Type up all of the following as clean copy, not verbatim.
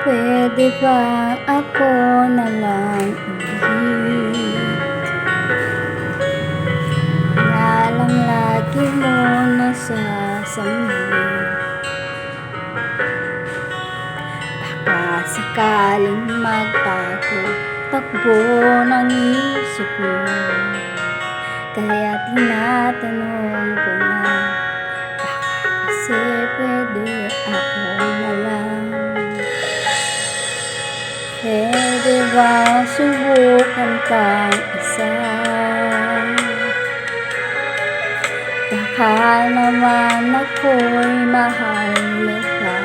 Pwede ba ako na lang ulit? Nga lang lagi mo nasasambit. Baka sakaling magbago takbo ng isip mo, kaya tinatanong ko na, baka kasi pwede ako na lang. Pwede ba subukan pang isa? Baka naman ako'y mahal mo pa.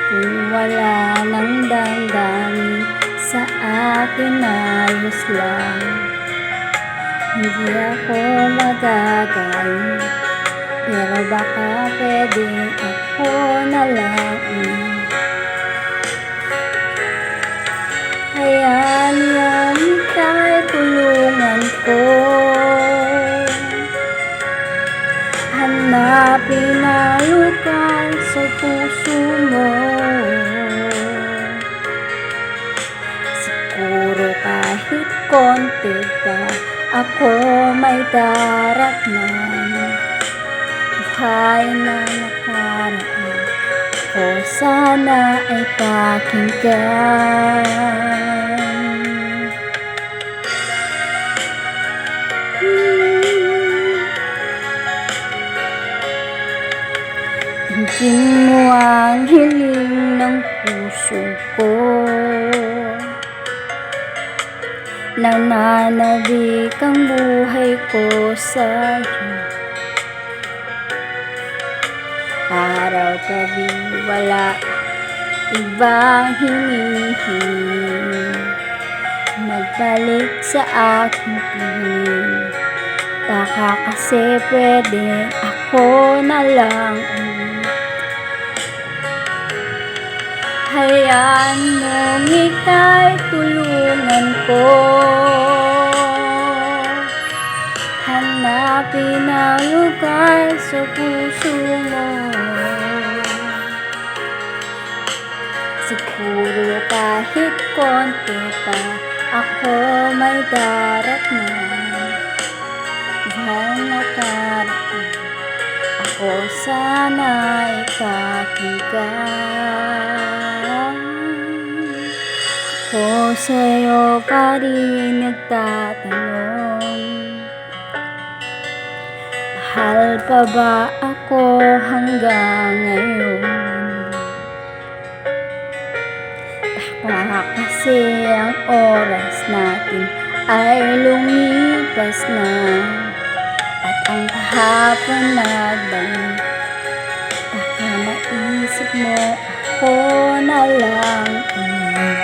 Kung wala nang damdamin sa akin, ayos lang. Hindi ako magagalit, pero baka pwede ako na lang. Hayaan lang kahit tulungan ko, hanapin ang lugar sa puso mo. Siguro kahit konti pa ako may daratnan. Buhay na nakaraan o sana ay pakinggan. Tingin mo ang hiling ng puso ko, nananabik ang buhay ko sa'yo. Araw-gabi wala ibang hinihiling, magbalik sa aking piling. Baka kasi pwede ako na lang ulit. Hayaan mong ika'y tulungan ko, hanapin ang lugar sa puso mo. Siguro kahit konti pa ako may daratnan. Buhay na nakaraan, ako sana ipakinggan. Ako sa'yo pa rin nagtatanong, mahal pa ba ako hanggang ngayon? Baka kasi ang oras natin ay lumipas na, at ang kahapon nagbalik. Baka maisip mo ako na lang ulit.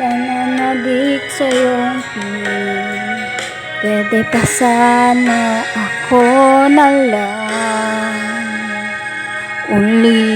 Nananabik sa iyong piling, pwede pa sana ako na lang ulit.